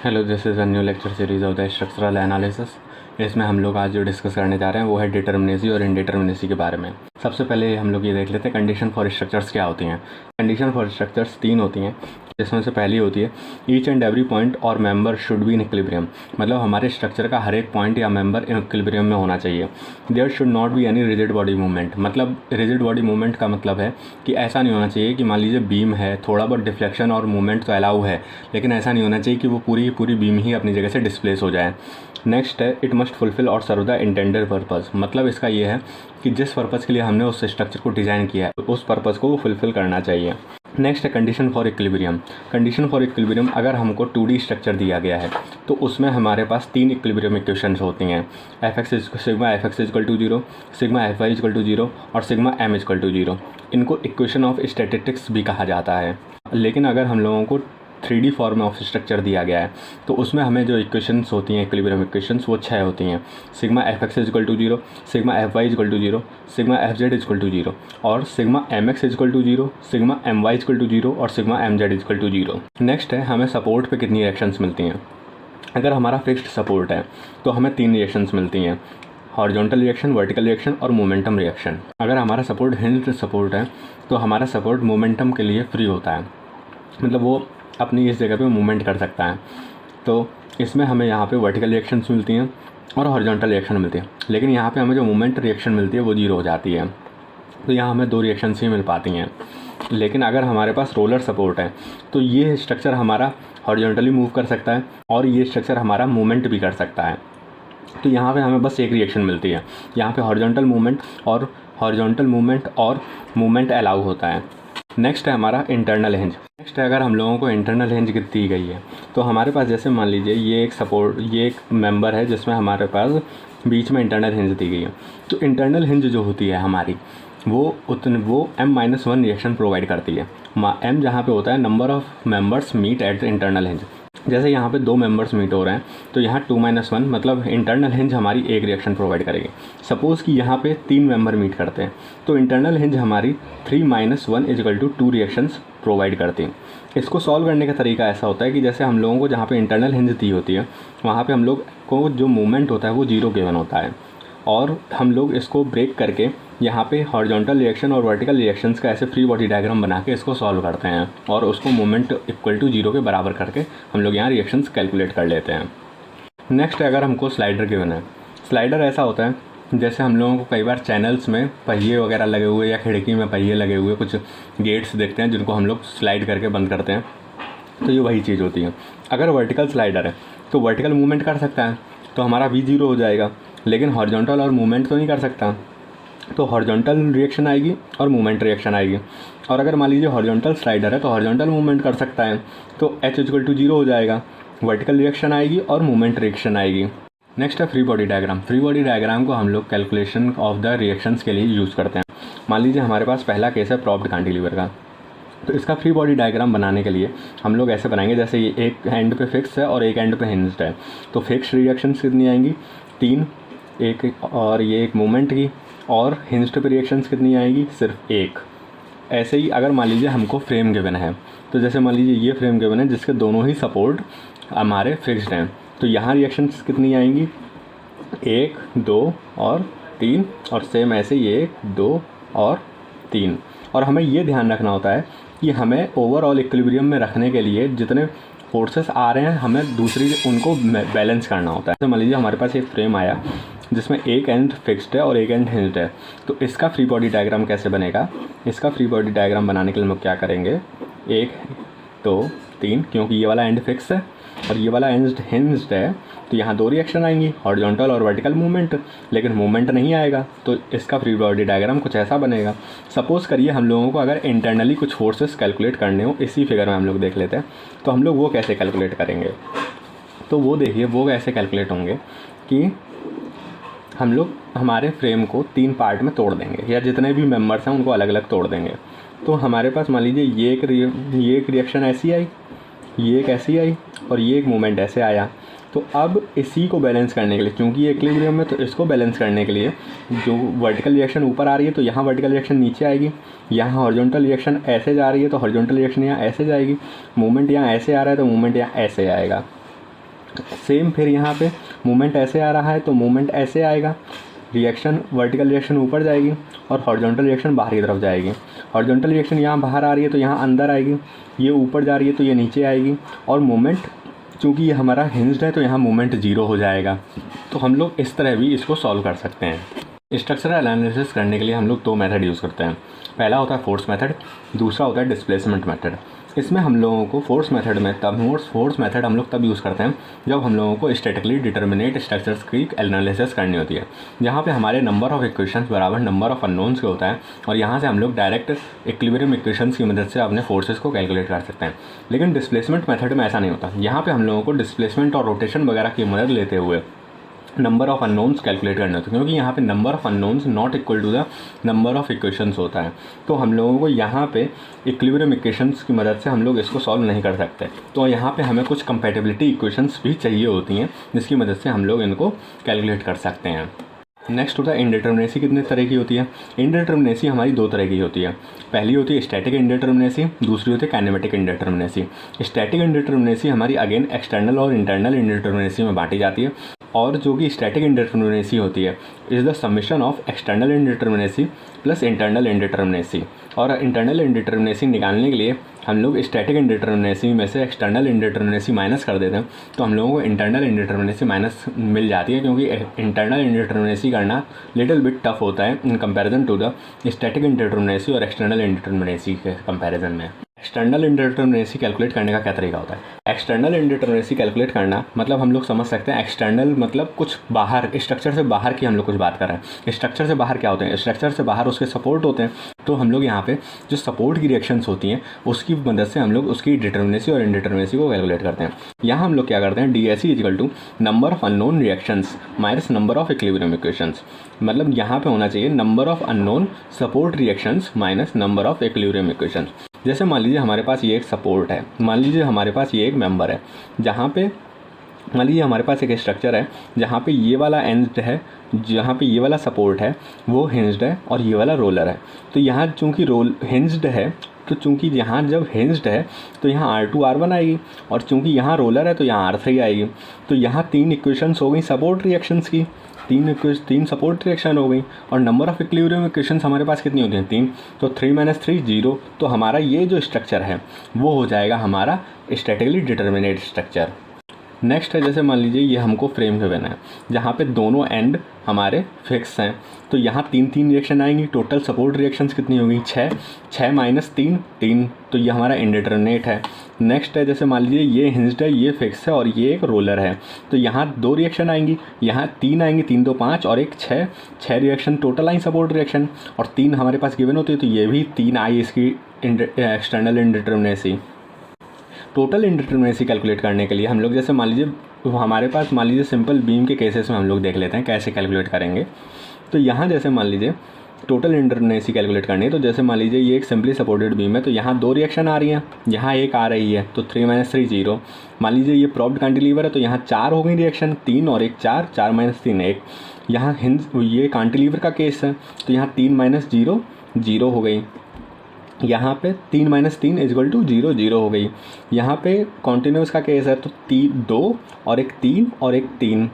Hello, this is a new lecture series of the structural analysis. इसमें हम लोग आज जो डिस्कस करने जा रहे हैं वो है डिटर्मिनेसी और इनडिटर्मिनेसी के बारे में। सबसे पहले हम लोग ये देख लेते हैं कंडीशन फॉर स्ट्रक्चर्स क्या होती हैं। कंडीशन फॉर स्ट्रक्चर्स 3 होती हैं, जिसमें से पहली होती है ईच एंड एवरी पॉइंट और member should be in equilibrium. मतलब हमारे स्ट्रक्चर का हर एक पॉइंट या मेंबर इक्विलिब्रियम में होना चाहिए। There should not be any rigid body movement. मतलब रिजिड बॉडी मूवमेंट का मतलब है कि ऐसा नहीं होना चाहिए कि मान लीजिए बीम है, थोड़ा बहुत डिफ्लेक्शन और मूवमेंट तो अलाउ है, लेकिन ऐसा नहीं होना चाहिए कि वो पूरी बीम ही अपनी जगह से डिस्प्लेस हो जाए। नेक्स्ट है इट मस्ट फुलफिल और सर्व द इंटेंडेड पर्पज़। मतलब इसका ये है कि जिस पर्पज़ के लिए हमने उस स्ट्रक्चर को डिज़ाइन किया है उस पर्पज़ को वो फुलफिल करना चाहिए। नेक्स्ट है condition for equilibrium. Condition for equilibrium, अगर हमको 2D स्ट्रक्चर दिया गया है तो उसमें हमारे पास 3 इक्विलिब्रियम इक्वेशंस होती हैं। Sigma F X is equal to 0, sigma F Y is equal to 0 और सिग्मा एम इजकल टू 0। इनको इक्वेशन ऑफ स्टैटिस्टिक्स भी कहा जाता है। लेकिन अगर हम लोगों को 3D फॉर्म ऑफ स्ट्रक्चर दिया गया है तो उसमें हमें जो इक्वेशंस होती हैं इक्विलिब्रियम इक्वेशंस वो 6 होती हैं। Sigma F X is equal to 0, sigma F Y is equal to 0, sigma F Z is equal to 0 और sigma M X is equal to 0, sigma M Y is equal to 0 और sigma M Z is equal to 0। Next है हमें support पे कितनी reactions मिलती हैं। अगर हमारा फिक्स्ड सपोर्ट है तो हमें 3 रिएक्शंस मिलती हैं, हॉरिजॉन्टल रिएक्शन, वर्टिकल रिएक्शन और मोमेंटम रिएक्शन। अगर हमारा सपोर्ट हिंज्ड सपोर्ट है तो हमारा सपोर्ट मोमेंटम के लिए फ्री होता है, मतलब वो अपनी इस जगह पे मूवमेंट कर सकता है। तो इसमें हमें यहाँ पे वर्टिकल रिएक्शंस मिलती हैं और हॉरिजॉन्टल रिएक्शन मिलती है, लेकिन यहाँ पे हमें जो मोमेंट रिएक्शन मिलती है वो 0 हो जाती है। तो यहाँ हमें 2 रिएक्शंस ही मिल पाती हैं। लेकिन अगर हमारे पास रोलर सपोर्ट है तो ये स्ट्रक्चर हमारा हॉरिजॉन्टली मूव कर सकता है और ये स्ट्रक्चर हमारा मूवमेंट भी कर सकता है। तो यहाँ पे हमें बस एक रिएक्शन मिलती है, यहाँ पे हॉरिजॉन्टल मूवमेंट और मूवमेंट अलाउ होता है। नेक्स्ट है हमारा इंटरनल हिंज। नेक्स्ट है अगर हम लोगों को इंटरनल हिंज दी गई है तो हमारे पास जैसे मान लीजिए ये एक मेंबर है जिसमें हमारे पास बीच में इंटरनल हिंज दी गई है। तो इंटरनल हिंज जो होती है हमारी वो m-1 रिएक्शन प्रोवाइड करती है। m जहाँ पे होता है number of members meet at the internal hinge. जैसे यहाँ पे 2 मेंबर्स मीट हो रहे हैं तो यहाँ 2-1 मतलब इंटरनल हिंज हमारी एक रिएक्शन प्रोवाइड करेगी। सपोज़ कि यहाँ पे 3 मेंबर मीट करते हैं तो इंटरनल हिंज हमारी 3-1 इजकल टू 2 रिएक्शंस प्रोवाइड करती है। इसको सॉल्व करने का तरीका ऐसा होता है कि जैसे हम लोगों को जहाँ पे इंटरनल हिंज दी होती है वहाँ पे हम लोग को जो मूवमेंट होता है वो 0 गिवन होता है, और हम लोग इसको ब्रेक करके यहाँ पे हॉरिजॉन्टल रिएक्शन और वर्टिकल रिएक्शंस का ऐसे फ्री बॉडी डायग्राम बना के इसको सॉल्व करते हैं और उसको मोमेंट इक्वल टू 0 के बराबर करके हम लोग यहाँ रिएक्शंस कैलकुलेट कर लेते हैं। नेक्स्ट अगर हमको स्लाइडर गिवन है, स्लाइडर ऐसा होता है जैसे हम लोगों को कई बार चैनल्स में पहिए वगैरह लगे हुए या खिड़की में पहिए लगे हुए कुछ गेट्स देखते हैं जिनको हम लोग स्लाइड करके बंद करते हैं, तो ये वही चीज़ होती है। अगर वर्टिकल स्लाइडर है तो वर्टिकल मूवमेंट कर सकता है तो हमारा V 0 हो जाएगा, लेकिन हॉरिजॉन्टल और मूवमेंट तो नहीं कर सकता, तो हॉरिजॉन्टल रिएक्शन आएगी और मूवमेंट रिएक्शन आएगी। और अगर मान लीजिए हॉरिजॉन्टल स्लाइडर है तो हॉरिजॉन्टल मूवमेंट कर सकता है तो H इक्वल टू 0 हो जाएगा, वर्टिकल रिएक्शन आएगी और मूवमेंट रिएक्शन आएगी। नेक्स्ट है free body diagram. Free body diagram को हम लोग कैलकुलेशन ऑफ द रिएक्शंस के लिए यूज़ करते हैं। मान लीजिए हमारे पास पहला केस है प्रॉप्ड कैंटिलीवर का, तो इसका फ्री बॉडी डायग्राम बनाने के लिए हम लोग ऐसे बनाएंगे जैसे ये एक एंड पे फिक्स है और एक एंड पे हिंज्ड है। तो फिक्स्ड रिएक्शंस कितनी आएंगी 3, एक और ये एक मूवमेंट की, और हिंज्ड पे रिएक्शंस कितनी आएगी सिर्फ 1। ऐसे ही अगर मान लीजिए हमको फ्रेम गिवन है तो जैसे मान लीजिए ये फ्रेम गिवन है जिसके दोनों ही सपोर्ट हमारे फिक्स्ड हैं, तो यहाँ रिएक्शंस कितनी आएंगी 1, 2 और 3, और सेम ऐसे ही 1, 2 और 3। और हमें ये ध्यान रखना होता है कि हमें ओवरऑल इक्विलिब्रियम में रखने के लिए जितने फोर्सेस आ रहे हैं हमें दूसरी उनको बैलेंस करना होता है। तो मान लीजिए हमारे पास एक फ्रेम आया जिसमें एक एंड फिक्स्ड है और एक एंड हिंज्ड है, तो इसका फ्री बॉडी डायग्राम कैसे बनेगा। इसका फ्री बॉडी डायग्राम बनाने के लिए हम लोग क्या करेंगे 1, 2, 3, क्योंकि ये वाला एंड फिक्स है और ये वाला एंड हिंज्ड है तो यहाँ 2 रिएक्शन आएंगी, हॉरिजॉन्टल और वर्टिकल मूवमेंट, लेकिन मूवमेंट नहीं आएगा। तो इसका फ्री बॉडी डायग्राम कुछ ऐसा बनेगा। सपोज़ करिए हम लोगों को अगर इंटरनली कुछ फोर्सेस कैलकुलेट करने हो, इसी फिगर में हम लोग देख लेते हैं, तो हम लोग वो कैसे कैलकुलेट करेंगे। तो वो देखिए वो कैसे कैलकुलेट होंगे कि हम लोग हमारे फ्रेम को 3 पार्ट में तोड़ देंगे या जितने भी मेंबर्स हैं उनको अलग अलग तोड़ देंगे। तो हमारे पास मान लीजिए ये एक रिएक्शन ऐसी आई, ये एक ऐसी आई और ये एक मूवमेंट ऐसे आया। तो अब इसी को बैलेंस करने के लिए, क्योंकि ये इक्विलिब्रियम में, तो इसको बैलेंस करने के लिए जो वर्टिकल रिएक्शन ऊपर आ रही है तो यहाँ वर्टिकल रिएक्शन नीचे आएगी, यहाँ हॉरिजॉन्टल रिएक्शन ऐसे जा रही है तो हॉरिजॉन्टल रिएक्शन यहाँ ऐसे जाएगी, मूवमेंट यहाँ ऐसे आ रहा है तो मूवमेंट यहाँ ऐसे आएगा। सेम फिर यहाँ पे मूवमेंट ऐसे आ रहा है तो मूवमेंट ऐसे आएगा, रिएक्शन वर्टिकल रिएक्शन ऊपर जाएगी और हॉरिजॉन्टल रिएक्शन बाहर की तरफ जाएगी। हॉरिजॉन्टल रिएक्शन यहाँ बाहर आ रही है तो यहाँ अंदर आएगी, ये ऊपर जा रही है तो ये नीचे आएगी, और मूवमेंट चूँकि ये हमारा हिंज्ड है तो यहाँ मूवमेंट ज़ीरो हो जाएगा। तो हम लोग इस तरह भी इसको सॉल्व कर सकते हैं। स्ट्रक्चरल एनालिसिस करने के लिए हम लोग दो मेथड यूज़ करते हैं। पहला होता है फोर्स मेथड, दूसरा होता है डिस्प्लेसमेंट मेथड। इसमें हम लोगों को फोर्स मेथड हम लोग तब यूज़ करते हैं जब हम लोगों को स्टैटिकली डिटर्मिनेट स्ट्रक्चर्स की एनालिसिस करनी होती है, जहाँ पे हमारे नंबर ऑफ इक्वेशंस बराबर नंबर ऑफ अननोन्स के होता है, और यहाँ से हम लोग डायरेक्ट इक्विलिब्रियम इक्वेशंस की मदद से अपने फोर्सेस को कैलकुलेट कर सकते हैं। लेकिन डिस्प्लेसमेंट मेथड में ऐसा नहीं होता। यहाँ पर हम लोगों को डिस्प्लेसमेंट और रोटेशन वगैरह की मदद लेते हुए नंबर ऑफ़ अननोन्स कैलकुलेट करना होता है, क्योंकि यहाँ पे number of unknowns not equal to the number of equations होता है। तो हम लोगों को यहाँ पे इक्विलिब्रियम इक्वेशंस की मदद से हम लोग इसको सॉल्व नहीं कर सकते। तो यहाँ पे हमें कुछ कंपैटिबिलिटी इक्वेशंस भी चाहिए होती हैं, जिसकी मदद से हम लोग इनको कैलकुलेट कर सकते हैं। नेक्स्ट होता है इनडिटर्मिनेसी। कितने तरह की होती है? इनडिटर्मिनेसी हमारी दो तरह की होती है। पहली होती है स्टैटिक इनडिटर्मिनेसी, दूसरी होती है काइनेमेटिक इनडिटर्मिनेसी। स्टैटिक इनडिटर्मिनेसी हमारी अगेन एक्सटर्नल और इंटरनल इनडिटर्मिनेसी में बांटी जाती है, और जो कि स्टैटिक इनडिटर्मिनेसी होती है is the summation of external indeterminacy plus internal indeterminacy. और इंटरनल इनडिटर्मिनेसी निकालने के लिए हम लोग स्टैटिक इनडिटर्मिनेसी में से एक्सटर्नल इनडिटर्मिनेसी माइनस कर देते हैं, तो हम लोगों को इंटरनल इनडिटर्मिनेसी माइनस मिल जाती है, क्योंकि इंटरनल इनडिटर्मिनेसी करना लिटिल बिट टफ होता है in comparison to the static indeterminacy और एक्सटर्नल इनडिटर्मिनेसी के कंपैरिजन में। एक्सटर्नल इनडिटर्मिनेसी कैलकुलेट करने का क्या तरीका होता है? एक्सटर्नल इनडिटर्मिनेसी कैलकुलेट करना मतलब हम लोग समझ सकते हैं, एक्सटर्नल मतलब कुछ बाहर, स्ट्रक्चर से बाहर की हम लोग कुछ बात कर रहे हैं। स्ट्रक्चर से बाहर क्या होते हैं? स्ट्रक्चर से बाहर उसके सपोर्ट होते हैं। तो हम लोग यहाँ पे जो सपोर्ट की रिएक्शंस होती हैं उसकी मदद से हम लोग उसकी डिटर्मिनेसी और इनडिटर्मिनेसी को कैलकुलेट करते हैं। यहाँ हम लोग क्या करते हैं, DSE equal to number of unknown reactions minus number of equilibrium equations. मतलब यहाँ पे होना चाहिए number of unknown support reactions minus number of equilibrium equations. जैसे मान लीजिए हमारे पास ये एक सपोर्ट है, मान लीजिए हमारे पास ये एक मेंबर है, जहाँ पे मान लीजिए हमारे पास एक स्ट्रक्चर है जहाँ पे ये वाला एंड है, जहाँ पे ये वाला सपोर्ट है वो हिंज्ड है और ये वाला रोलर है। तो यहाँ चूँकि रोल हिंज्ड है, तो चूँकि यहाँ जब हिंज्ड है तो यहाँ R2 R1 आएगी, और चूँकि यहाँ रोलर है तो यहाँ R3 आएगी। तो यहाँ तीन इक्वेशंस हो गई सपोर्ट रिएक्शंस की, तीन सपोर्ट रिएक्शन हो गई। और नंबर ऑफ इक्विलिब्रियम इक्वेशंस हमारे पास कितनी होती हैं? 3। तो 3 - 3 0। तो हमारा ये जो स्ट्रक्चर है वो हो जाएगा हमारा स्टैटिकली डिटर्मिनेट स्ट्रक्चर। नेक्स्ट है, जैसे मान लीजिए ये हमको फ्रेम गिवन है जहाँ पे दोनों एंड हमारे फिक्स हैं, तो यहाँ 3 रिएक्शन आएंगी। टोटल सपोर्ट रिएक्शंस कितनी होगी? 6 - 3 3। तो ये हमारा इंडिटरमिनेट है। नेक्स्ट है, जैसे मान लीजिए ये हिंज्ड है, ये फिक्स है और ये एक रोलर है, तो यहाँ 2 रिएक्शन आएंगी, यहाँ 3 आएंगी, 3 2 5 और एक 6 reaction total I support reaction, और 3 हमारे पास गिवन होती है, तो ये भी 3 आई इसकी external indeterminacy. Total indeterminacy calculate करने के लिए हम लोग जैसे मान लीजिए हमारे पास मान लीजिए सिंपल बीम के केसेस में हम लोग देख लेते हैं कैसे कैलकुलेट करेंगे। तो यहाँ जैसे मान लीजिए टोटल इंडिटर्मिनेसी कैलकुलेट करनी है, तो जैसे मान लीजिए ये एक सिंपली सपोर्टेड बीम है, तो यहाँ 2 रिएक्शन आ रही हैं, यहाँ एक आ रही है, तो 3 - 3 0। मान लीजिए ये प्रॉप्ड कैंटिलीवर है, तो यहाँ 4 हो गई रिएक्शन, 3 और एक 4, 4 - 3 1। यहाँ ये कैंटिलीवर का केस है, तो यहाँ 3 - 0 0 हो गई। यहाँ पे 3 - 3 = 0 0 हो गई। यहाँ पे कॉन्टिन्यूस का केस है, तो 2 और एक 3 और एक 3,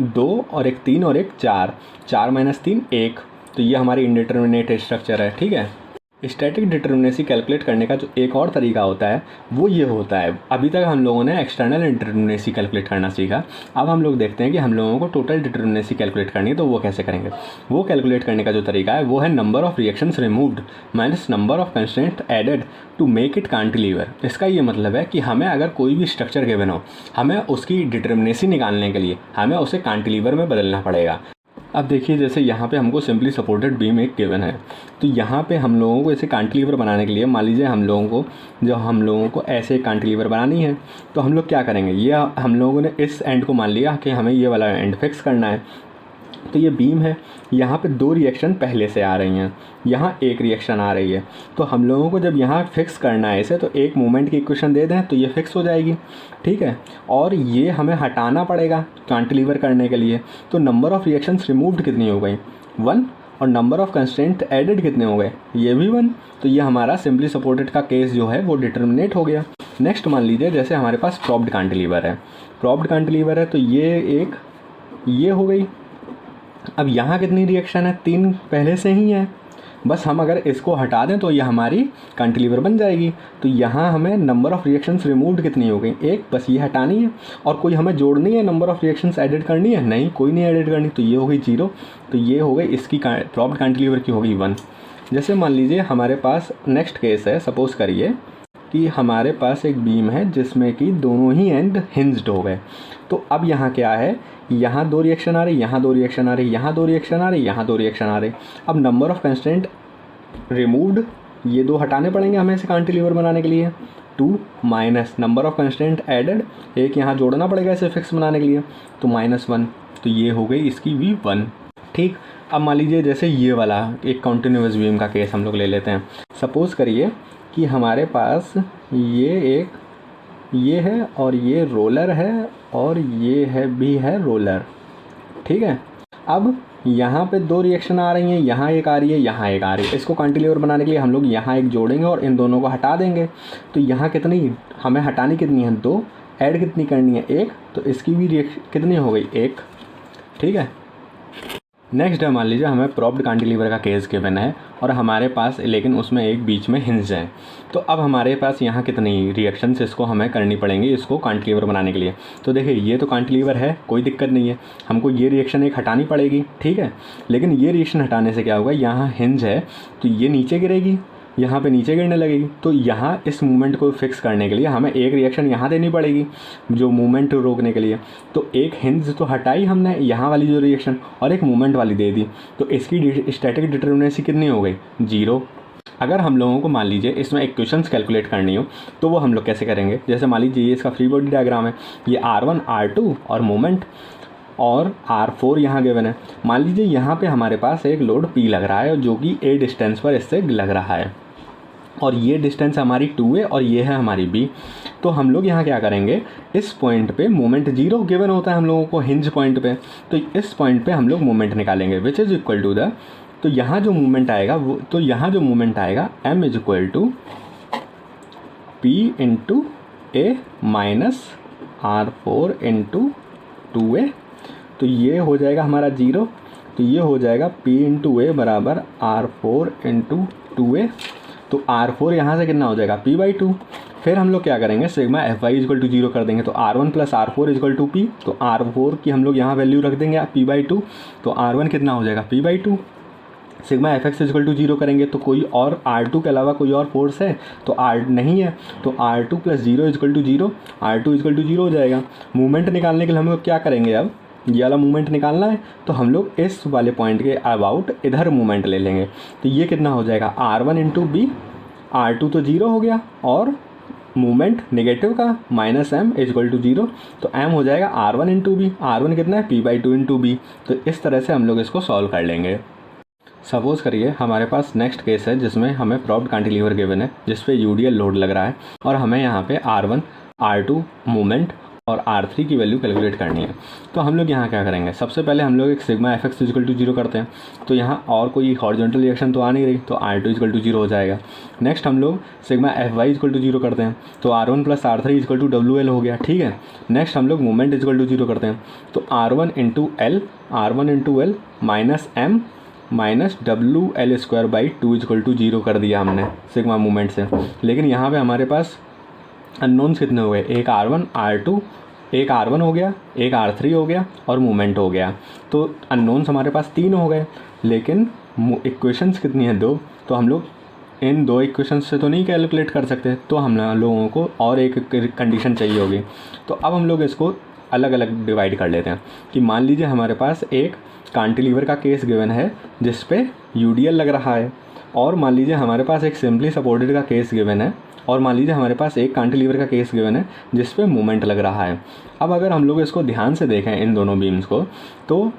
2 और एक 3 और एक 4, 4 - 3 1। तो ये हमारी इंडिटर्मिनेट स्ट्रक्चर है। ठीक है। स्टैटिक डिटर्मिनेसी कैलकुलेट करने का जो एक और तरीका होता है वो ये होता है, अभी तक हम लोगों ने एक्सटर्नल डिटर्मिनेसी कैलकुलेट करना सीखा, अब हम लोग देखते हैं कि हम लोगों को टोटल डिटर्मिनेसी कैलकुलेट करनी है, तो वो कैसे करेंगे। वो कैलकुलेट करने का जो तरीका है वो है number of reactions removed minus number of constraint added to make it cantilever. इसका ये मतलब है कि हमें अगर कोई भी स्ट्रक्चर गिवन हो, हमें उसकी डिटर्मिनेसी निकालने के लिए हमें उसे कैंटिलीवर में बदलना पड़ेगा। अब देखिए जैसे यहाँ पे हमको सिंपली सपोर्टेड बीम एक गिवन है, तो यहाँ पे हम लोगों को इसे कैंटिलीवर बनाने के लिए मान लीजिए हम लोगों को ऐसे कैंटिलीवर बनानी है, तो हम लोग क्या करेंगे, ये हम लोगों ने इस एंड को मान लिया कि हमें ये वाला एंड फिक्स करना है। तो ये बीम है, यहाँ पे 2 रिएक्शन पहले से आ रही हैं, यहाँ एक रिएक्शन आ रही है, तो हम लोगों को जब यहाँ फिक्स करना है इसे, तो एक मूवमेंट की इक्वेशन दे दें तो ये फिक्स हो जाएगी। ठीक है। और ये हमें हटाना पड़ेगा कैंटिलीवर करने के लिए, तो नंबर ऑफ़ रिएक्शंस रिमूव्ड कितनी हो गई? 1। और नंबर ऑफ़ कंस्ट्रेंट एडेड कितने हो गए? ये भी 1। तो ये हमारा सिंपली सपोर्टेड का केस जो है वो डिटर्मिनेट हो गया। नेक्स्ट मान लीजिए जैसे हमारे पास प्रॉप्ड कैंटिलीवर है, प्रॉप्ड कैंटिलीवर है तो ये हो गई। अब यहाँ कितनी रिएक्शन है, 3 पहले से ही है, बस हम अगर इसको हटा दें तो ये हमारी कैंटिलीवर बन जाएगी। तो यहाँ हमें नंबर ऑफ़ रिएक्शंस रिमूव्ड कितनी हो गई, 1, बस ये हटानी है। और कोई हमें जोड़नी है, नंबर ऑफ़ रिएक्शंस एडिट करनी है, नहीं कोई नहीं एडिट करनी, तो ये हो गई 0। तो ये हो गई इसकी प्रॉप्ड कैंटिलीवर की हो गई 1। जैसे मान लीजिए हमारे पास नेक्स्ट केस है, सपोज़ करिए कि हमारे पास एक बीम है जिसमें कि दोनों ही एंड हिंज्ड हो गए। तो अब यहाँ क्या है, यहाँ 2 रिएक्शन आ रही, यहाँ 2 रिएक्शन आ रही, यहाँ 2 रिएक्शन आ रही, यहाँ 2 रिएक्शन आ रही। अब नंबर ऑफ़ कंस्टेंट रिमूव्ड, ये 2 हटाने पड़ेंगे हमें इसे कैंटिलीवर बनाने के लिए, 2 minus number of constant added, 1 यहाँ जोड़ना पड़ेगा इसे फिक्स बनाने के लिए, तो -1। तो ये हो गई इसकी V1। ठीक, अब मान लीजिए जैसे ये वाला एक कंटिन्यूअस बीम का केस हम लोग ले लेते हैं। सपोज़ करिए कि हमारे पास ये है और ये रोलर है और ये है भी है रोलर, ठीक है। अब यहाँ पे 2 रिएक्शन आ रही हैं, यहाँ एक आ रही है, यहाँ एक आ रही है। इसको कैंटिलीवर बनाने के लिए हम लोग यहाँ एक जोड़ेंगे और इन दोनों को हटा देंगे। तो यहाँ कितनी हमें हटानी कितनी है, 2, ऐड कितनी करनी है, 1। तो इसकी भी रिएक्शन कितनी हो गई, 1, ठीक है। नेक्स्ट है, मान लीजिए हमें प्रॉप्ड कैंटिलीवर का केस गिवन है और हमारे पास लेकिन उसमें एक बीच में हिंज है। तो अब हमारे पास यहाँ कितनी रिएक्शंस इसको हमें करनी पड़ेंगी इसको कैंटिलीवर बनाने के लिए। तो देखिए ये तो कैंटिलीवर है, कोई दिक्कत नहीं है, हमको ये रिएक्शन एक हटानी पड़ेगी, ठीक है। लेकिन ये रिएक्शन हटाने से क्या होगा, यहाँ हिंज है तो ये नीचे गिरेगी, यहाँ पे नीचे गिरने लगेगी। तो यहाँ इस मूवमेंट को फिक्स करने के लिए हमें एक रिएक्शन यहाँ देनी पड़ेगी जो मूवमेंट रोकने के लिए। तो एक हिंज तो हटाई हमने, यहाँ वाली जो रिएक्शन, और एक मूवमेंट वाली दे दी। तो इसकी स्टैटिक डिटर्मिनेसी कितनी हो गई, 0। अगर हम लोगों को मान लीजिए इसमें इक्वेशंस कैलकुलेट करनी हो तो वो हम लोग कैसे करेंगे। जैसे मान लीजिए ये इसका फ्री बॉडी डायग्राम है, ये R1 R2 और मूवमेंट, और R4 यहाँ गिवन है। मान लीजिए यहाँ पे हमारे पास एक लोड P लग रहा है जो कि A डिस्टेंस पर इससे लग रहा है, और ये डिस्टेंस हमारी 2A और ये है हमारी B। तो हम लोग यहाँ क्या करेंगे, इस पॉइंट पे मोमेंट 0 गिवन होता है हम लोगों को हिंज पॉइंट पे। तो इस पॉइंट पे हम लोग मोमेंट निकालेंगे which is equal to the, तो यहाँ जो मूवमेंट आएगा वो, तो यहाँ जो मूवमेंट आएगा m is equal to P into A minus R4 into 2A। तो ये हो जाएगा हमारा 0। तो ये हो जाएगा P इंटू A बराबर R4 इंटू 2A। तो R4 यहाँ से कितना हो जाएगा, P/2। फिर हम लोग क्या करेंगे, सिग्मा Fy इक्वल टू 0 कर देंगे। तो R1 plus R4 equal to P। तो R4 की हम लोग यहाँ वैल्यू रख देंगे P/2। तो R1 कितना हो जाएगा, P/2। Sigma Fx equal to 0 करेंगे तो कोई और R2 के अलावा कोई और फोर्स है तो R नहीं है। तो R2 plus 0 equal to 0, R2 equal to 0 हो जाएगा। मूवमेंट निकालने के लिए हम लोग क्या करेंगे, अब ये वाला मूवमेंट निकालना है तो हम लोग इस वाले पॉइंट के अबाउट इधर मूवमेंट ले लेंगे। तो ये कितना हो जाएगा, R1 इंटू बी, R2 तो 0 हो गया और मूवमेंट नेगेटिव का माइनस m इक्वल टू 0। तो m हो जाएगा R1 इंटू बी, R1 कितना है, P/2 इंटू बी। तो इस तरह से हम लोग इसको सॉल्व कर लेंगे। सपोज़ करिए हमारे पास नेक्स्ट केस है जिसमें हमें प्रॉप्ड कैंटिलीवर गिवन है जिस पे यूडीएल लोड लग रहा है और हमें यहाँ पे R1 R2 मूवमेंट और R3 की वैल्यू कैलकुलेट करनी है। तो हम लोग यहाँ क्या करेंगे, सबसे पहले हम लोग एक सिग्मा Fx इक्वल टू 0 करते हैं। तो यहाँ और कोई हॉरिजॉन्टल रिएक्शन तो आ नहीं रही, तो R2 इक्वल टू 0 हो जाएगा। नेक्स्ट हम लोग सिग्मा Fy इक्वल टू 0 करते हैं, तो R1 plus R3 equal to WL हो गया, ठीक है। नेक्स्ट हम लोग मूवमेंट इक्वल टू 0 करते हैं, तो R1 into L minus M minus WL²/2 equal to 0 कर दिया हमने सिग्मा मूवमेंट से। लेकिन यहाँ पे हमारे पास अननोन्स कितने हो गए, एक R1 R2, एक R1 हो गया, एक R3 हो गया और मूवमेंट हो गया। तो अननोन्स हमारे पास 3 हो गए, लेकिन इक्वेशंस कितनी हैं, 2। तो हम लोग इन 2 इक्वेशंस से तो नहीं कैलकुलेट कर सकते, तो हम लोगों को और एक कंडीशन चाहिए होगी। तो अब हम लोग इसको अलग अलग डिवाइड कर लेते हैं कि मान लीजिए हमारे पास एक कैंटिलीवर का केस गिवन है जिस पे यूडीएल लग रहा है, और मान लीजिए हमारे पास एक सिंपली सपोर्टेड का केस गिवन है, और मान लीजिए हमारे पास एक कैंटिलीवर का केस गिवन है जिस पे मूवमेंट लग रहा है। अब अगर हम लोग इसको ध्यान से देखें इन दोनों बीम्स को, तो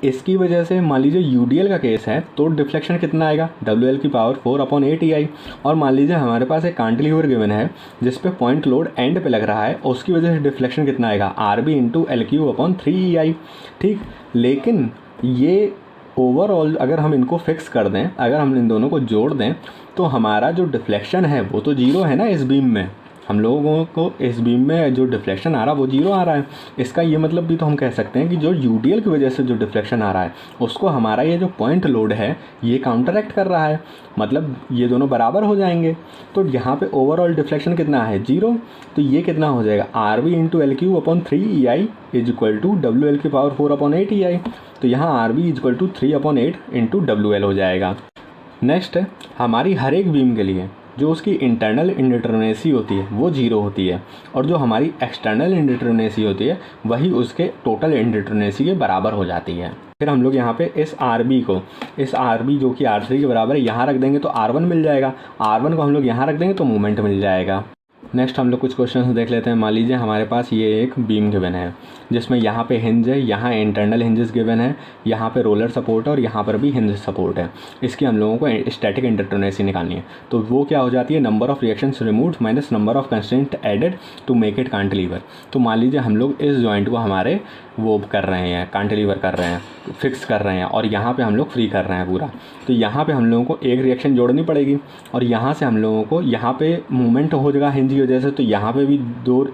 इसकी वजह से मान लीजिए यूडीएल का केस है तो डिफ्लेक्शन कितना आएगा, WL⁴/8EI। और मान लीजिए हमारे पास एक कैंटिलीवर गिवन है जिस पे पॉइंट लोड एंड पे लग रहा है, उसकी वजह से डिफ्लेक्शन कितना आएगा, RB×L3/3EI, ठीक। लेकिन ये ओवरऑल अगर हम इनको फिक्स कर दें, अगर हम इन दोनों को जोड़ दें, तो हमारा जो डिफ्लेक्शन है वो तो 0 है ना इस बीम में, हम लोगों को इस बीम में जो डिफ्लेक्शन आ रहा है वो 0 आ रहा है। इसका ये मतलब भी तो हम कह सकते हैं कि जो यूटीएल की वजह से जो डिफ्लेक्शन आ रहा है उसको हमारा ये जो पॉइंट लोड है ये काउंटरएक्ट कर रहा है, मतलब ये दोनों बराबर हो जाएंगे। तो यहाँ पे ओवरऑल डिफ्लेक्शन कितना है 0, तो ये कितना हो जाएगा R B into L Q upon 3 EI is equal to WL की पावर 4 अपॉन 8 EI। तो यहाँ R B is equal to 3 upon 8 into WL हो जाएगा। नेक्स्ट है हमारी हर एक बीम के लिए जो उसकी इंटरनल इंडिटरमिनेसी होती है वो 0 होती है, और जो हमारी एक्सटर्नल इंडिटरमिनेसी होती है वही उसके टोटल इंडिटरमिनेसी के बराबर हो जाती है। फिर हम लोग यहाँ पे इस RB को, इस RB जो कि R3 के बराबर है यहाँ रख देंगे तो R1 मिल जाएगा, R1 को हम लोग यहाँ रख देंगे तो मोमेंट मिल जाएगा। नेक्स्ट हम लोग कुछ क्वेश्चन देख लेते हैं। मान लीजिए हमारे पास ये एक बीम गिवन है जिसमें यहाँ पे हिंज है, यहाँ इंटरनल हिंजेस गिवन है, यहाँ पे रोलर सपोर्ट है और यहाँ पर भी हिंज सपोर्ट है। इसकी हम लोगों को स्टैटिक इंडिटरमिनेसी निकालनी है। तो वो क्या हो जाती है number of reactions removed minus number of constraint added to make it cantilever. तो मान लीजिए हम लोग इस जॉइंट को हमारे वो कर रहे हैं, कांटिलीवर कर रहे हैं, फिक्स कर रहे हैं, और यहाँ पे हम लोग फ्री कर रहे हैं पूरा। तो यहाँ पे हम लोगों को एक रिएक्शन जोड़नी पड़ेगी और यहाँ से हम लोगों को यहाँ पे मूवमेंट हो जाएगा हिंज की वजह से, तो यहाँ पे भी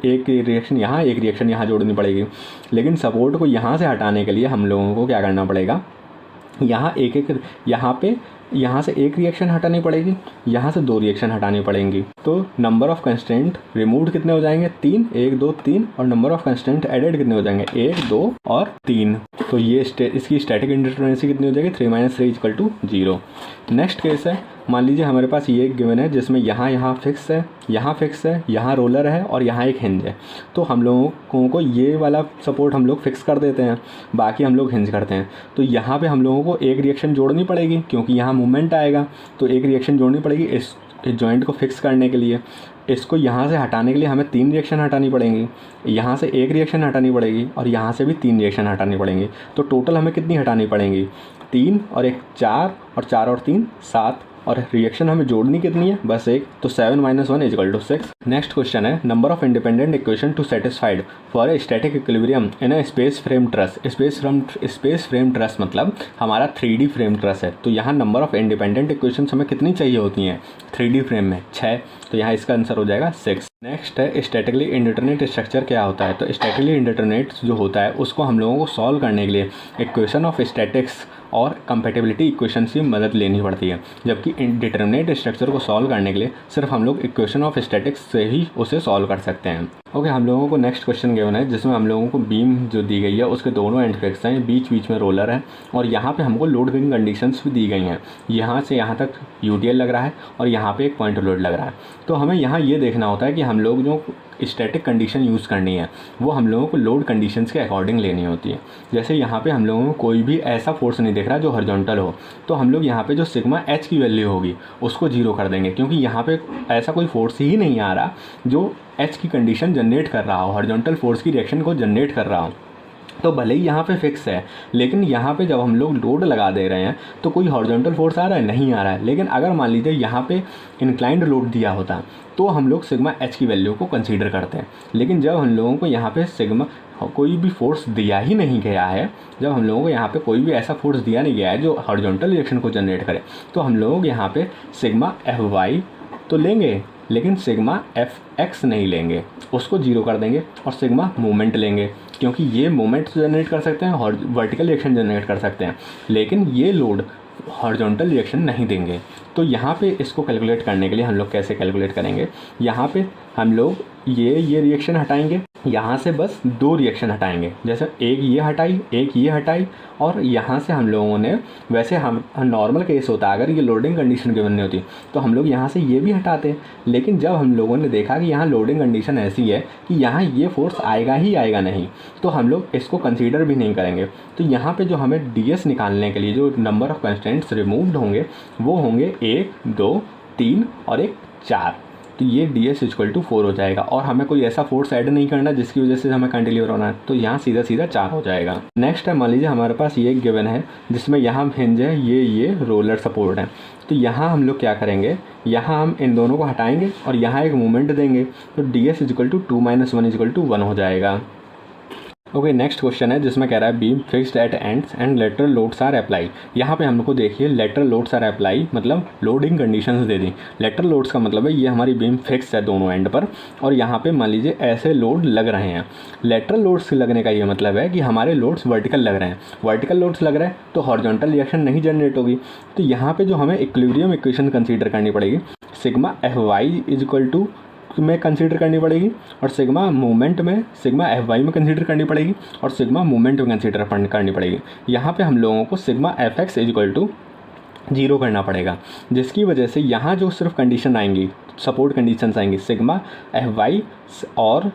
एक रिएक्शन यहाँ, एक रिएक्शन यहाँ जोड़नी पड़ेगी। लेकिन सपोर्ट को यहाँ से हटाने के लिए हम लोगों को क्या करना पड़ेगा, यहाँ यहाँ से एक रिएक्शन हटानी पड़ेगी, यहाँ से 2 रिएक्शन हटानी पड़ेंगी। तो नंबर ऑफ कंस्ट्रेंट रिमूव्ड कितने हो जाएंगे 3, 1 2 3, और नंबर ऑफ कंस्ट्रेंट एडेड कितने हो जाएंगे 1 2 और 3। तो ये इसकी स्टैटिक इंडिटरमिनेसी कितनी हो जाएगी 3 - 3 इक्वल टू 0। नेक्स्ट केस है, मान लीजिए हमारे पास ये एक गिवन है जिसमें यहाँ फिक्स है, यहाँ फिक्स है, यहाँ रोलर है और यहाँ एक हिंज है। तो हम लोगों को ये वाला सपोर्ट हम लोग फिक्स कर देते हैं, बाकी हम लोग हिंज करते हैं। तो यहाँ पे हम लोगों को एक रिएक्शन जोड़नी पड़ेगी क्योंकि यहाँ मूवमेंट आएगा, तो एक रिएक्शन जोड़नी पड़ेगी इस जॉइंट को फिक्स करने के लिए। इसको यहाँ से हटाने के लिए हमें 3 रिएक्शन हटानी पड़ेंगी, यहाँ से एक रिएक्शन हटानी पड़ेगी और यहाँ से भी 3 रिएक्शन हटानी पड़ेंगी। तो टोटल हमें कितनी हटानी पड़ेंगी 3 और 1 4 और 4 और 3 7, और रिएक्शन हमें जोड़नी कितनी है बस एक, तो 7 - 1 इक्वल टू 6। नेक्स्ट क्वेश्चन है number of independent equation two satisfied for a static equilibrium in a space frame truss. Space frame truss मतलब हमारा 3D फ्रेम ट्रस है। तो यहाँ नंबर ऑफ इंडिपेंडेंट इक्वेशन हमें कितनी चाहिए होती हैं 3D फ्रेम में 6, तो यहाँ इसका आंसर हो जाएगा 6। नेक्स्ट है स्टैटिकली इंडिटरमिनेट स्ट्रक्चर क्या होता है। तो स्टैटिकली इंडिटरमिनेट जो होता है उसको हम लोगों को सॉल्व करने के लिए इक्वेशन ऑफ स्टैटिक्स और कंपैटिबिलिटी इक्वेशन की मदद लेनी पड़ती है, जबकि डिटरमिनेट स्ट्रक्चर को सॉल्व करने के लिए सिर्फ हम लोग इक्वेशन ऑफ स्टैटिक्स से ही उसे सॉल्व कर सकते हैं। ओके, हम लोगों को नेक्स्ट क्वेश्चन गिवन है जिसमें हम लोगों को बीम जो दी गई है उसके दोनों एंड फिक्स हैं, बीच बीच में रोलर है और यहाँ पे हमको लोड गिविंग कंडीशंस भी दी गई हैं। यहाँ से यहाँ तक यूटीएल लग रहा है और यहाँ पे एक पॉइंट लोड लग रहा है। तो हमें यहाँ ये देखना होता है कि हम लोग जो स्टैटिक कंडीशन यूज़ करनी है वो हम लोगों को लोड कंडीशंस के अकॉर्डिंग लेनी होती है। जैसे यहाँ पे हम लोगों को कोई भी ऐसा फोर्स नहीं दिख रहा जो हॉरिजॉन्टल हो, तो हम लोग यहाँ पे जो सिग्मा एच की वैल्यू होगी उसको 0 कर देंगे, क्योंकि यहाँ पे ऐसा कोई फोर्स ही नहीं आ रहा जो एच की कंडीशन जनरेट कर रहा हो, हॉरिजॉन्टल फोर्स की रिएक्शन को जनरेट कर रहा हो। तो भले ही यहाँ पे फिक्स है, लेकिन यहाँ पे जब हम लोग लोड लगा दे रहे हैं तो कोई हॉरिजॉन्टल फोर्स आ रहा है नहीं आ रहा है। लेकिन अगर मान लीजिए यहाँ पे इंक्लाइंड लोड दिया होता तो हम लोग सिग्मा एच की वैल्यू को कंसीडर करते हैं। लेकिन जब हम लोगों को यहाँ पे सिग्मा कोई भी फोर्स दिया ही नहीं गया है, जब हम लोगों को यहाँ पे कोई भी ऐसा फोर्स दिया नहीं गया है जो हॉरिजॉन्टल रिएक्शन को जनरेट करे, तो हम लोग यहाँ पे सिग्मा एफ वाई तो लेंगे लेकिन सिग्मा एफ एक्स नहीं लेंगे, उसको 0 कर देंगे और सिग्मा मूवमेंट लेंगे, क्योंकि ये मूवमेंट जनरेट कर सकते हैं और वर्टिकल रिएक्शन जनरेट कर सकते हैं, लेकिन ये लोड हॉरिजॉन्टल रिएक्शन नहीं देंगे। तो यहाँ पे इसको कैलकुलेट करने के लिए हम लोग कैसे कैलकुलेट करेंगे, यहाँ पे हम लोग ये रिएक्शन हटाएंगे, यहाँ से बस 2 रिएक्शन हटाएंगे, जैसे एक ये हटाई एक ये हटाई, और यहाँ से हम लोगों ने वैसे हम नॉर्मल केस होता अगर ये लोडिंग कंडीशन गिवन नहीं होती तो हम लोग यहाँ से ये भी हटाते। लेकिन जब हम लोगों ने देखा कि यहाँ लोडिंग कंडीशन ऐसी है कि यहाँ ये फोर्स आएगा ही आएगा नहीं, तो हम लोग इसको कंसीडर भी नहीं करेंगे। तो यहाँ पे जो हमें ds निकालने के लिए जो नंबर ऑफ कंस्ट्रेंट्स रिमूव्ड होंगे वो होंगे 1 2 3 और 1 4। तो ये ds इक्वल टू 4 हो जाएगा और हमें कोई ऐसा फोर्स ऐड नहीं करना जिसकी वजह से हमें कैंटिलीवर होना है, तो यहाँ सीधा सीधा 4 हो जाएगा। नेक्स्ट है, मान लीजिए हमारे पास ये गिवन है जिसमें यहाँ हिंज है, ये रोलर सपोर्ट है। तो यहाँ हम लोग क्या करेंगे, यहाँ हम इन दोनों को हटाएंगे और यहाँ एक मूवमेंट देंगे, तो ds equal to 2 - 1 equal to 1 हो जाएगा। ओके, नेक्स्ट क्वेश्चन है जिसमें कह रहा है beam fixed at ends and lateral loads are apply. यहाँ पे हमको देखिए लेटरल लोड्स आर अप्लाई मतलब लोडिंग कंडीशंस दे दी। लेटरल लोड्स का मतलब है ये हमारी बीम फिक्स है दोनों एंड पर, और यहाँ पे मान लीजिए ऐसे लोड लग रहे हैं। लेटरल लोड्स लगने का ये मतलब है कि हमारे लोड्स वर्टिकल लग रहे हैं। वर्टिकल लोड्स लग रहे हैं तो हॉरिजॉन्टल रिएक्शन नहीं जनरेट होगी। तो यहाँ पे जो हमें इक्विलिब्रियम इक्वेशन कंसीडर करनी पड़ेगी, sigma F Y is equal to में कंसीडर करनी पड़ेगी, और सिग्मा मूवमेंट में सिग्मा एफ वाई में कंसीडर करनी पड़ेगी, और सिग्मा मूवमेंट में कंसीडर करनी पड़ेगी। यहाँ पे हम लोगों को sigma F X is equal to 0 करना पड़ेगा, जिसकी वजह से यहाँ जो सिर्फ कंडीशन आएंगी, सपोर्ट कंडीशंस आएंगी सिग्मा एफ वाई और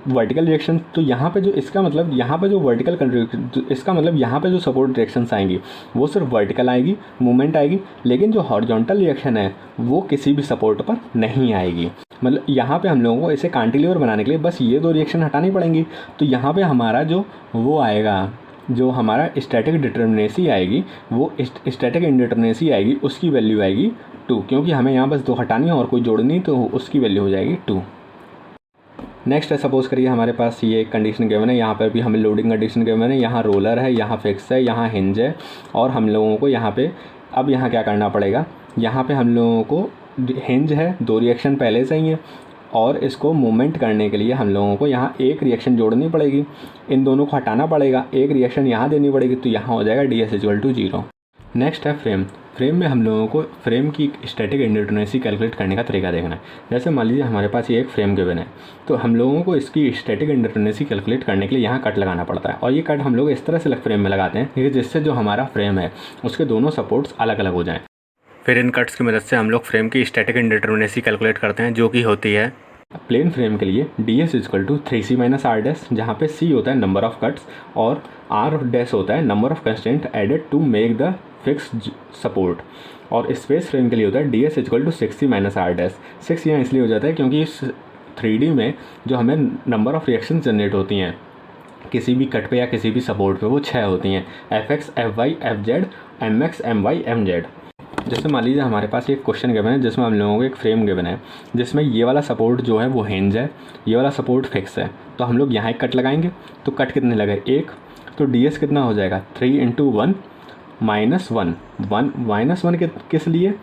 वर्टिकल रिएक्शन। तो यहाँ पे जो इसका मतलब यहाँ पे जो वर्टिकल इसका मतलब यहाँ पे जो सपोर्ट रिएक्शंस आएंगी वो सिर्फ वर्टिकल आएगी, मूवमेंट आएगी, लेकिन जो हॉरिजॉन्टल रिएक्शन है वो किसी भी सपोर्ट पर नहीं आएगी। मतलब यहाँ पे हम लोगों को इसे कैंटिलीवर बनाने के लिए बस ये 2 रिएक्शन हटानी पड़ेंगी। तो यहाँ पे हमारा जो वो आएगा, जो हमारा स्टैटिक डिटर्मिनेसी आएगी, वो स्टैटिक इंडिटर्मिनेसी आएगी, उसकी वैल्यू आएगी 2, क्योंकि हमें यहाँ बस 2 हटानी है और कोई जोड़नी, तो उसकी वैल्यू हो जाएगी 2। नेक्स्ट है, सपोज करिए हमारे पास ये एक कंडीशन गिवन है, यहाँ पर भी हमें लोडिंग कंडीशन गिवन है, यहाँ रोलर है, यहाँ फिक्स है, यहाँ हिंज है, और हम लोगों को यहाँ पे अब यहाँ क्या करना पड़ेगा, यहाँ पे हम लोगों को हिंज है, 2 रिएक्शन पहले से ही है, और इसको मूवमेंट करने के लिए हम लोगों को यहाँ एक रिएक्शन जोड़नी पड़ेगी, इन दोनों को हटाना पड़ेगा, एक रिएक्शन यहाँ देनी पड़ेगी, तो यहाँ हो जाएगा ds इक्वल टू 0। नेक्स्ट है फ्रेम। फ्रेम में हम लोगों को फ्रेम की स्टैटिक इंडिटर्मिनेसी कैलकुलेट करने का तरीका देखना है। जैसे मान लीजिए हमारे पास ये एक फ्रेम गिवन है, तो हम लोगों को इसकी स्टैटिक इंडिटर्मिनेसी कैलकुलेट करने के लिए यहाँ कट लगाना पड़ता है, और ये कट हम लोग इस तरह से फ्रेम में लगाते हैं कि जिससे जो हमारा फ्रेम है उसके दोनों सपोर्ट्स अलग अलग हो जाएँ। फिर इन कट्स की मदद से हम लोग फ्रेम की स्टैटिक इंडिटर्मिनेसी कैलकुलेट करते हैं, जो कि होती है प्लेन फ्रेम के लिए ds equal to 3c minus R dash, जहाँ पे c होता है नंबर ऑफ कट्स और r डैश होता है number of constant added to make the fix support, और स्पेस फ्रेम के लिए होता है ds equal to 6c minus R dash. 6 यहाँ इसलिए हो जाता है क्योंकि इस 3D में जो हमें नंबर ऑफ रिएक्शन जनरेट होती हैं किसी भी कट पे या किसी भी सपोर्ट पे, वो 6 होती हैं, fx, fy, fz, mx, my, mz। जैसे मान लीजिए हमारे पास एक क्वेश्चन गिवन है जिसमें हम लोगों को एक फ्रेम गिवन है, जिसमें ये वाला सपोर्ट जो है वो हिंज है, ये वाला सपोर्ट फिक्स है, तो हम लोग यहाँ एक कट लगाएंगे। तो कट कितने लगे, 1, तो ds कितना हो जाएगा 3 इंटू 1 माइनस 1 माइनस 1 किस लिए,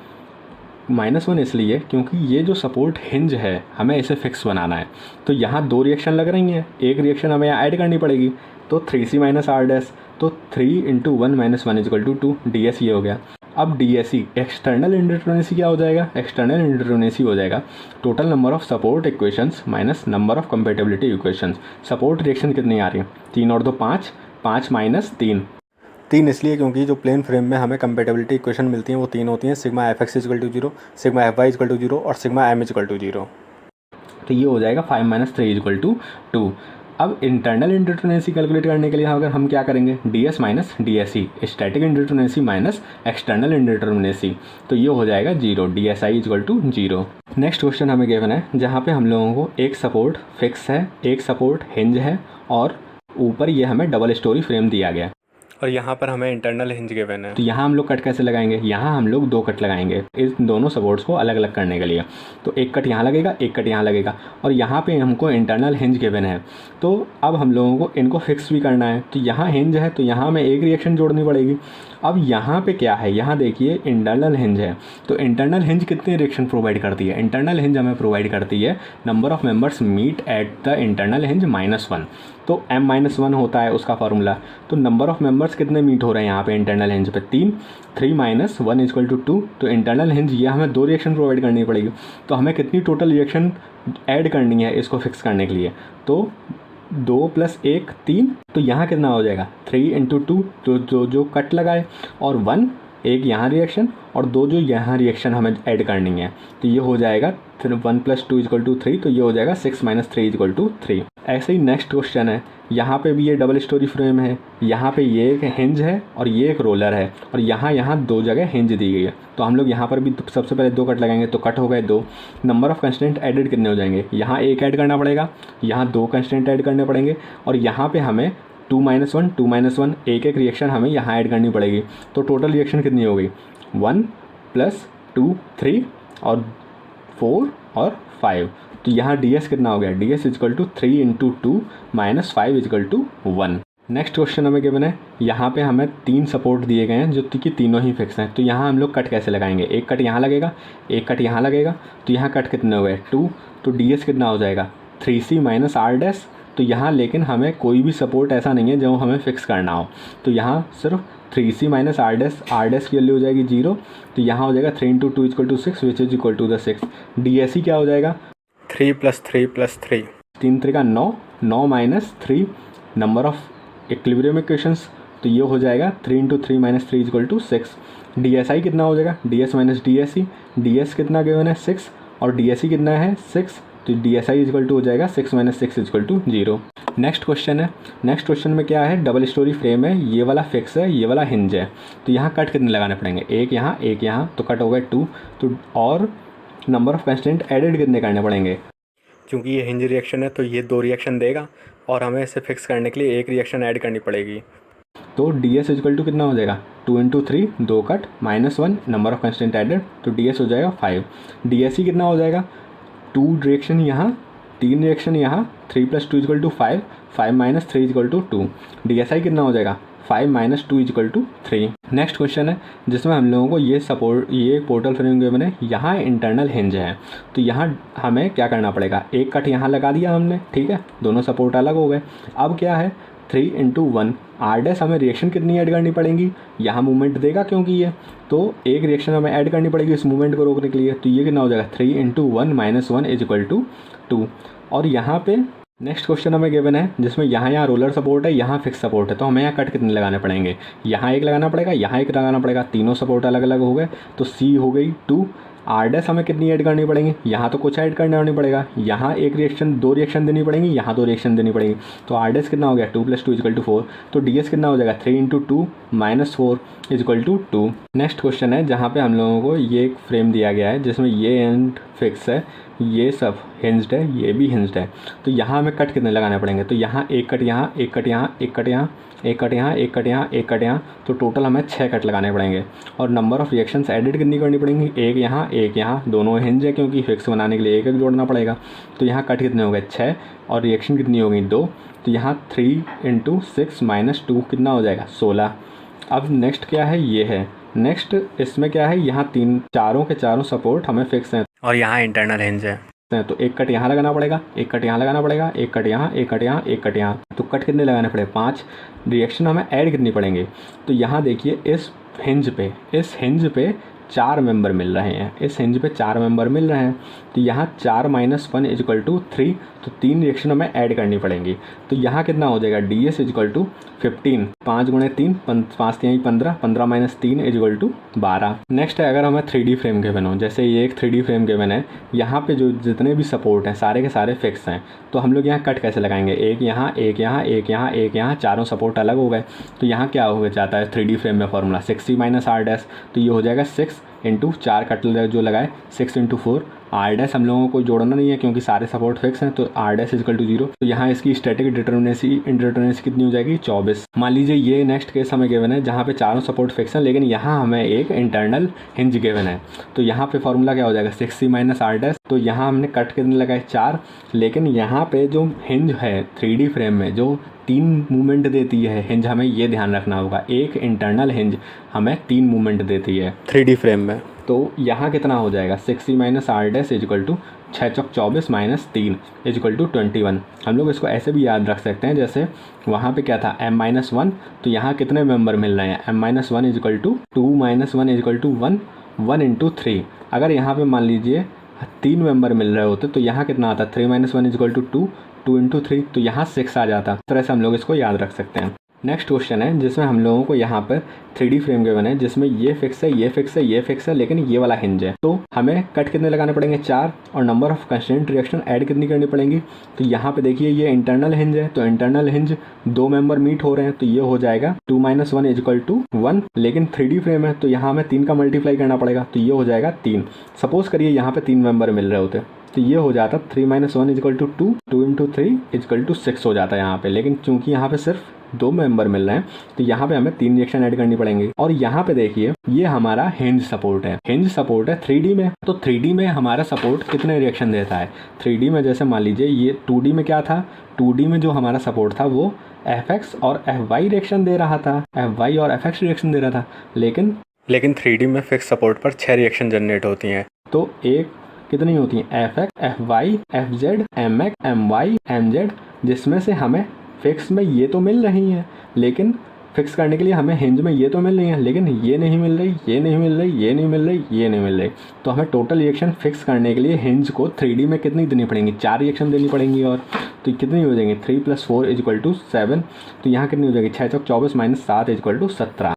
-1 इसलिए क्योंकि ये जो सपोर्ट हिंज है हमें इसे फिक्स बनाना है, तो यहाँ 2 रिएक्शन लग रही हैं, एक रिएक्शन हमें यहाँ ऐड करनी पड़ेगी, तो 3c माइनस आर डैश, तो 3 into 1 minus 1 equal to 2, ds ये हो गया। अब DSE एक्सटर्नल इंडिटर्मिनेसी क्या हो जाएगा, एक्सटर्नल इंडिटर्मिनेसी हो जाएगा total number of support equations minus number of compatibility equations. Support reaction कितनी आ रही है, 3 और 2 5, 5 माइनस 3 इसलिए क्योंकि जो प्लेन फ्रेम में हमें कंपेटिबिलिटी इक्वेशन मिलती हैं वो 3 होती हैं, sigma F X equal to 0, sigma F Y equal to 0 और सिग्मा एम इक्वल टू 0। तो ये हो जाएगा 5 माइनस 3 इक्वल टू 2। अब इंटरनल इंडिटर्मिनेसी कैलकुलेट करने के लिए अगर हम क्या करेंगे, ds minus DSE, static indeterminacy minus external indeterminacy, तो ये हो जाएगा 0, DSI equal to 0। Next question हमें गिवन है जहाँ पे हम लोगों को एक सपोर्ट फिक्स है, एक सपोर्ट हिंज है, और ऊपर ये हमें डबल स्टोरी फ्रेम दिया गया, और यहाँ पर हमें इंटरनल हिंज गिवन है। तो यहाँ हम लोग कट कैसे लगाएंगे, यहाँ हम लोग 2 कट लगाएंगे इस दोनों सपोर्ट्स को अलग अलग करने के लिए। तो एक कट यहाँ लगेगा, एक कट यहाँ लगेगा, और यहाँ पे हमको इंटरनल हिंज गिवन है, तो अब हम लोगों को इनको फिक्स भी करना है। तो यहाँ हिंज है तो यहाँ हमें एक रिएक्शन जोड़नी पड़ेगी। अब यहाँ पे क्या है, यहाँ देखिए इंटरनल हिंज है, तो इंटरनल हिंज कितने रिएक्शन प्रोवाइड करती है, इंटरनल हिंज हमें प्रोवाइड करती है number of members meet at the internal hinge -1, तो m-1 होता है उसका फार्मूला। तो नंबर ऑफ मेंबर्स कितने मीट हो रहे हैं यहाँ पे इंटरनल हिंज पे, 3 माइनस 1 इक्वल टू 2, तो इंटरनल हिंज ये हमें 2 रिएक्शन प्रोवाइड करनी पड़ेगी। तो हमें कितनी टोटल रिएक्शन ऐड करनी है इसको फिक्स करने के लिए, तो 2 + 1 3, तो यहाँ कितना हो जाएगा 3 इंटू 2, तो जो कट लगाए, और 1 एक यहाँ रिएक्शन और 2 जो यहाँ रिएक्शन हमें ऐड करनी है, तो ये हो जाएगा 1 + 2 इक्वल टू 3, तो ये हो जाएगा 6 - 3 इक्वल टू 3। ऐसे ही नेक्स्ट क्वेश्चन है, यहाँ पे भी ये डबल स्टोरी फ्रेम है, यहाँ पे ये एक हिंज है और ये एक रोलर है, और यहाँ 2 जगह हिंज दी गई है। तो हम लोग यहाँ पर भी सबसे पहले 2 कट लगाएंगे, तो कट हो गए 2। नंबर ऑफ कंस्टेंट एडेड कितने हो जाएंगे, यहाँ 1 ऐड करना पड़ेगा, यहाँ 2 कंस्टेंट ऐड करने पड़ेंगे, और यहाँ पे हमें 2 - 1 2 - 1 एक रिएक्शन हमें यहाँ ऐड करनी पड़ेगी। तो टोटल रिएक्शन कितनी हो गई, 1 + 2 3 और 4 और 5, तो यहाँ डी एस कितना हो गया, D S is equal to 3 into 2 minus 5 is equal to 1। Next question हमें गिवन है, यहाँ पे हमें 3 सपोर्ट दिए गए हैं जो कि तीनों ही फिक्स हैं। तो यहाँ हम लोग कट कैसे लगाएंगे, एक कट यहाँ लगेगा, एक कट यहाँ लगेगा, तो यहाँ कट कितने हो गए 2, तो डी एस कितना हो जाएगा 3c माइनस आर डैश। तो यहाँ लेकिन हमें कोई भी सपोर्ट ऐसा नहीं है जो हमें फिक्स करना हो, तो यहाँ सिर्फ 3c माइनस आर डैश की वैल्यू हो जाएगी 0। तो यहाँ हो जाएगा 3 into 2 equal to 6 which is equal to the 6। D S ही क्या हो जाएगा 3 + 3 + 3 3 3 का 9, 9 minus 3 number of equilibrium equations, तो ये हो जाएगा 3 into 3 minus 3 equal to 6। D S I कितना हो जाएगा, D S minus D S C, D S कितना गिवन है 6 और डी एस सी कितना है 6, तो D S I equal to हो जाएगा 6 minus 6 equal to 0। Next question है, नेक्स्ट क्वेश्चन में क्या है, डबल स्टोरी फ्रेम है, ये वाला फिक्स है, ये वाला हिंज है। तो यहाँ कट कितने लगाने पड़ेंगे, एक यहाँ, तो कट हो गए 2। तो और नंबर ऑफ कंस्टेंट एडेड कितने करने पड़ेंगे, क्योंकि ये हिंज रिएक्शन है तो ये 2 रिएक्शन देगा और हमें इसे फिक्स करने के लिए एक रिएक्शन ऐड करनी पड़ेगी। तो डी एस इक्वल टू कितना हो जाएगा 2 into 3, 2 cut minus 1 number of constant added, तो डी एस हो जाएगा 5। डी एस ही कितना हो जाएगा 2 रिएक्शन यहाँ, 3 रिएक्शन यहाँ, 3 + 2 equal to 5, 5 minus 3 equal to 2। D S I कितना हो जाएगा 5 minus 2 equal to 3। Next question है जिसमें हम लोगों को ये पोर्टल फ्रेम के बने, यहाँ इंटरनल हिंज है। तो यहाँ हमें क्या करना पड़ेगा, एक कट यहाँ लगा दिया हमने, ठीक है, दोनों सपोर्ट अलग हो गए। अब क्या है 3 इंटू 1 आर डैश, हमें रिएक्शन कितनी ऐड करनी पड़ेंगी, यहाँ मूवमेंट देगा क्योंकि ये, तो एक रिएक्शन हमें ऐड करनी पड़ेगी इस मूवमेंट को रोकने के लिए। तो ये कितना हो जाएगा 3 into 1 minus 1 is equal to 2। और यहाँ पे नेक्स्ट क्वेश्चन हमें गिवन है जिसमें यहाँ रोलर सपोर्ट है, यहाँ फिक्स सपोर्ट है। तो हमें यहाँ कट कितने लगाने पड़ेंगे, यहाँ एक लगाना पड़ेगा, यहाँ एक लगाना पड़ेगा, तीनों सपोर्ट अलग अलग हो गए। तो सी हो गई 2। आर डैश हमें कितनी ऐड करनी पड़ेंगी, यहाँ तो कुछ ऐड करना नहीं पड़ेगा, यहाँ एक रिएक्शन 2 रिएक्शन देनी पड़ेंगी, यहाँ 2 रिएक्शन देनी पड़ेगी। तो आर डैश कितना हो गया 2 + 2 इक्वल टू 4। तो डी एस कितना हो जाएगा 3 into 2 minus 4 equal to 2। Next question है जहाँ पे हम लोगों को ये एक फ्रेम दिया गया है जिसमें ये एंड फिक्स है, ये सब हिंज्ड है, ये भी हिंज्ड है। तो यहाँ हमें कट कितने लगाने पड़ेंगे, तो यहाँ एक कट यहाँ, एक कट यहाँ, एक कट यहाँ, एक कट यहाँ, एक कट यहाँ, एक कट यहाँ, तो टोटल हमें 6 कट लगाने पड़ेंगे। और नंबर ऑफ रिएक्शंस एडिट कितनी करनी पड़ेंगी, एक यहाँ, दोनों हिंज है क्योंकि फिक्स बनाने के लिए एक एक जोड़ना पड़ेगा। तो यहाँ कट कितने हो गए 6 और रिएक्शन कितनी होगी 2। तो यहाँ 3 इंटू 6 माइनस 2 कितना हो जाएगा 16। अब नेक्स्ट क्या है, ये है नेक्स्ट, इसमें क्या है, यहाँ चारों के चारों सपोर्ट हमें फिक्स हैं और यहाँ इंटरनल हिंज है। तो एक कट यहाँ लगाना पड़ेगा, एक कट यहाँ लगाना पड़ेगा, एक कट यहाँ, एक कट यहाँ, एक कट यहाँ। तो कट कितने लगाने पड़े 5। रिएक्शन हमें ऐड कितनी पड़ेंगे, तो यहाँ देखिए इस हिंज पे 4 मेंबर मिल रहे हैं, इस हिंज पे 4 मेंबर मिल रहे हैं। तो यहाँ 4 माइनस 1 इक्वल टू 3, तो 3 रिएक्शन हमें ऐड करनी पड़ेंगी। तो यहाँ कितना हो जाएगा डी एस इक्वल टू 15, 5 गुणे 3, 5 3 15, 15 माइनस 3 इक्वल टू 12। नेक्स्ट है अगर हमें 3D फ्रेम गिवन हो, जैसे ये एक 3D फ्रेम गिवन है, यहाँ पे जो जितने भी सपोर्ट हैं सारे के सारे फिक्स हैं। तो हम लोग यहाँ कट कैसे लगाएंगे, एक यहाँ, एक यहाँ, एक यहाँ, एक यहाँ, चारों सपोर्ट अलग हो गए। तो यहाँ क्या हो जाता है 3D फ्रेम में formula 6c minus R dash, तो ये हो जाएगा 6 इंटू 4 कट जो लगाए 6 इंटू 4। आर डैश हम लोगों को जोड़ना नहीं है क्योंकि सारे सपोर्ट फिक्स हैं, तो आर डैश इक्वल टू 0। तो यहाँ इसकी स्टैटिक इंडिटरमिनेसी कितनी हो जाएगी 24। मान लीजिए ये नेक्स्ट केस हमें गिवन है जहाँ पे चारों सपोर्ट फिक्स हैं लेकिन यहाँ हमें एक इंटरनल हिंज गिवन है। तो यहाँ पे फॉर्मूला क्या हो जाएगा 6c माइनस आर डैश। तो यहाँ हमने कट कितने लगाए 4, लेकिन यहाँ पे जो हिंज है 3D फ्रेम में जो 3 मूवमेंट देती है हिंज, हमें ये ध्यान रखना होगा, एक इंटरनल हिंज हमें 3 मूवमेंट देती है 3D फ्रेम में। तो यहाँ कितना हो जाएगा 6c minus R dash equal to 6 चौक 24 माइनस 3 इक्वल टू 21। हम लोग इसको ऐसे भी याद रख सकते हैं जैसे वहाँ पे क्या था m-1, तो यहाँ कितने मेंबर मिल रहे हैं m-1 equal to 2 minus 1 equal to 1, 1 into 3। अगर यहाँ पे मान लीजिए 3 मेंबर मिल रहे होते तो यहाँ कितना आता 3 माइनस 1 इक्वल टू 2, 2 इंटू 3, तो यहाँ 6 आ जाता। इस तरह से हम लोग इसको याद रख सकते हैं। नेक्स्ट क्वेश्चन है जिसमें हम लोगों को यहाँ पर 3D फ्रेम गिवन है जिसमें ये फिक्स है, ये फिक्स है, ये फिक्स है, लेकिन ये वाला हिंज है। तो हमें कट कितने लगाने पड़ेंगे 4 और number of constant reaction add कितनी करनी पड़ेंगी। तो यहाँ पे देखिए ये इंटरनल हिंज है, तो इंटरनल हिंज 2 मेंबर मीट हो रहे हैं, तो ये हो जाएगा 2 माइनस 1 इक्वल टू 1। लेकिन 3D फ्रेम है तो यहाँ हमें 3 का मल्टीप्लाई करना पड़ेगा, तो ये हो जाएगा 3। सपोज करिए यहाँ पे 3 मेंबर मिल रहे होते तो ये हो जाता 3 minus 1 equal to 2, 2 into 3 equal to 6 हो जाता है यहाँ पे। लेकिन चूंकि यहाँ पे सिर्फ दो मेंबर मिल रहे हैं, तो यहाँ पे हमें 3 रिएक्शन ऐड करनी पड़ेंगी। और यहाँ पे देखिए ये हमारा हिंज सपोर्ट है, हिंज सपोर्ट है 3D में। तो 3D में हमारा सपोर्ट कितने रिएक्शन देता है? 3D में जैसे मान लीजिए ये 2D में क्या था, 2D में जो हमारा सपोर्ट था वो Fx और Fy रिएक्शन दे रहा था, Fy और Fx रिएक्शन दे रहा था। लेकिन 3D में फिक्स सपोर्ट पर 6 रिएक्शन जनरेट होती हैं। तो एक कितनी होती हैं? Fx, Fy, Fz, Mx, My, Mz, जिसमें से हमें फिक्स में ये तो मिल रही हैं, लेकिन फिक्स करने के लिए हमें हिंज में ये तो मिल रही हैं, लेकिन ये नहीं मिल रही, ये नहीं मिल रही, ये नहीं मिल रही, ये नहीं मिल रही। तो हमें टोटल रिएक्शन फिक्स करने के लिए हिंज को 3D में कितनी देनी पड़ेंगी? 4 रिएक्शन देनी पड़ेंगी। और तो कितनी हो जाएंगी? 3 + 4 = 7। तो यहाँ कितनी हो जाएगी? 6 × 4 = 24 - 7 = 17।